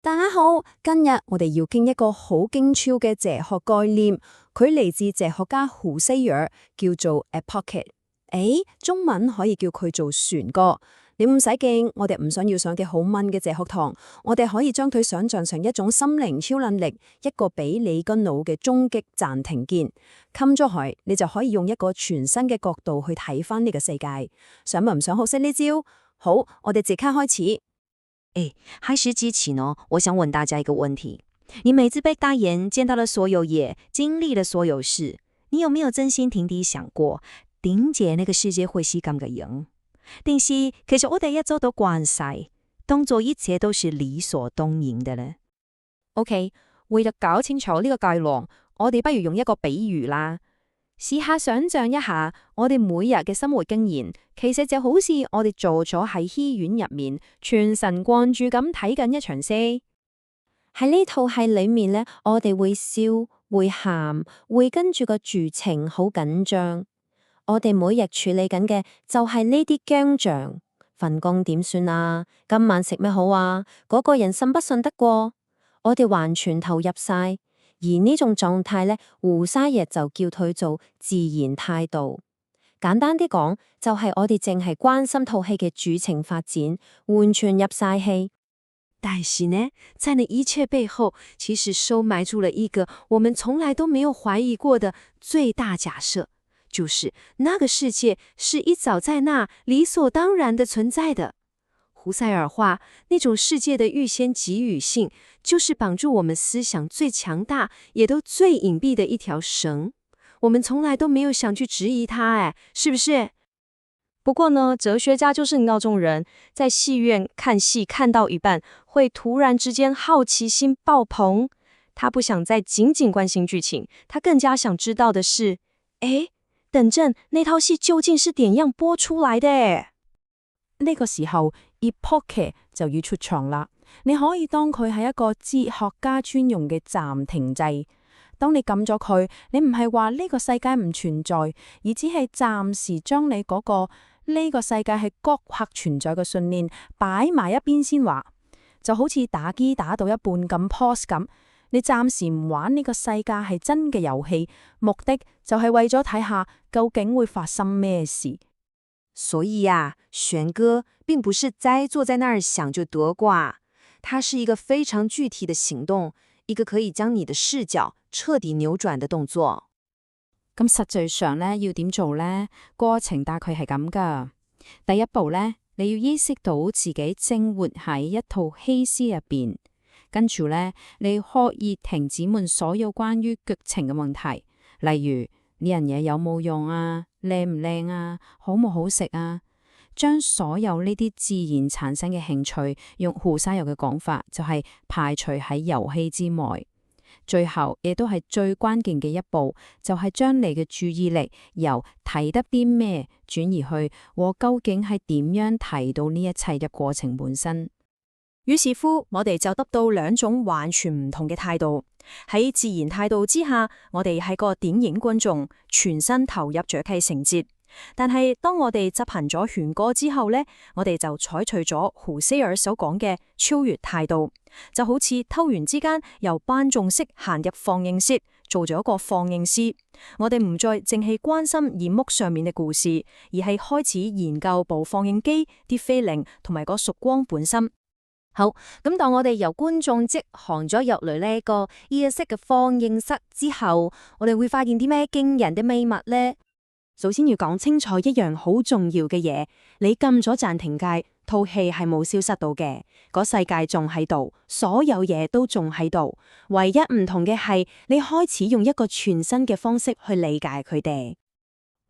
大家好，今日我哋要傾一個好勁超嘅哲學概念，佢嚟自哲學家胡西爾，叫做 epoche。中文可以叫佢做船哥。你唔使驚，我哋唔想要上嘅好悶嘅哲學堂，我哋可以將佢想象成一種心靈超能力，一個俾你個腦嘅終極暫停鍵。冚咗佢，你就可以用一個全新嘅角度去睇翻呢個世界。想唔想學識呢招？好，我哋即刻開始。開始之前呢，我想問大家一個問題：你每次被大眼見到了所有嘢，經歷了所有事，你有沒有真心停地想過，點解呢個世界會是咁嘅樣？定是其實我哋一早都慣晒，當做一切都是理所當然嘅呢？OK，為咗搞清楚呢個概念，我哋不如用一個比喻啦。試下想象一下，我哋每日嘅生活經驗，其實就好似我哋坐咗喺醫院入面，全神貫注咁睇緊一場戲。喺呢套戲裏面呢，我哋會笑、會喊、會跟住個劇情好緊張。我哋每日處理緊嘅就係呢啲僵象。份工點算啊？今晚食咩好啊？嗰個人信不信得過？我哋完全投入晒。而呢種狀態呢，胡西爾就叫佢做自然態度。簡單啲講，就係我哋淨係關心套戲嘅劇情發展，完全入晒戲。但是呢，在那一切背後，其實收埋住了一個我們從來都沒有懷疑過的最大假設，就是那個世界是一早在那理所當然的存在的。胡塞爾話，那種世界的預先給予性，就是綁住我們思想最強大，也都最隱蔽的一條繩。我們從來都沒有想去質疑它，是不是？不過呢，哲學家就是那種人，在戲院看戲看到一半，會突然之間好奇心爆棚。他不想再僅僅關心劇情，他更加想知道的是，等陣那套戲究竟是點樣播出來的？呢個時候 epoche 就要出場啦。你可以當佢係一個哲學家專用嘅暫停掣。當你撳咗佢，你唔係話呢個世界唔存在，而只係暫時將你嗰個呢個世界係角色存在嘅信念擺埋一邊先話，就好似打機打到一半咁 pause 咁。你暫時唔玩呢個世界係真嘅遊戲，目的就係為咗睇下究竟會發生咩事。所以啊，玄哥並不是齋坐在那兒想就得啩，它是一個非常具體的行動，一個可以將你的視角徹底扭轉的動作。咁實際上呢，要點做呢？過程大概係咁噶。第一步呢，你要意識到自己正活喺一套戲詩入邊，跟住呢，你刻意停止問所有關於劇情嘅問題，例如呢樣嘢有冇用啊？靚唔靚啊？好唔好食啊？將所有呢啲自然產生嘅興趣，用胡西爾嘅講法，就係排除喺遊戲之外。最後亦都係最關鍵嘅一步，就係將你嘅注意力由睇得啲咩轉移去我究竟係點樣睇到呢一切嘅過程本身。於是乎，我哋就得到兩種完全唔同嘅態度。喺自然態度之下，我哋係個電影觀眾，全身投入着劇情節。但係當我哋執行咗玄哥之後呢，我哋就採取咗胡西爾所講嘅超越態度，就好似偷完之間由觀眾席行入放映室，做咗一個放映師。我哋唔再淨係關心熒幕上面嘅故事，而係開始研究部放映機、啲菲林同埋個束光本身。好，咁當我哋由觀眾席行咗入嚟呢個意式嘅放映室之後，我哋會發現啲咩驚人嘅秘密呢？首先要講清楚一樣好重要嘅嘢，你撳咗暫停鍵，套戲係冇消失到嘅，個世界仲喺度，所有嘢都仲喺度，唯一唔同嘅係你開始用一個全新嘅方式去理解佢哋。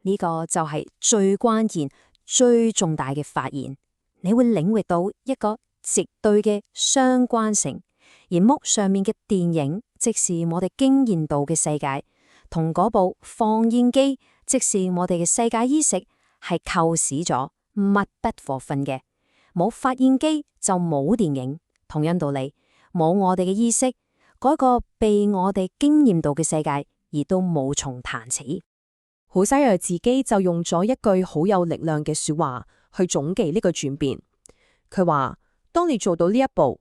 呢個就係最關鍵、最重大嘅發現，你會領會到一個絕對嘅相關性。熒幕上面嘅電影，即是我哋經驗到嘅世界，同嗰部放映機，即是我哋嘅世界意識，係構思咗密不可分嘅。冇發現機就冇電影，同樣道理，冇我哋嘅意識，嗰個被我哋經驗到嘅世界，亦都冇從彈起。胡西爾自己就用咗一句好有力量嘅說話去總結呢個轉變。佢話：當你做到呢一步，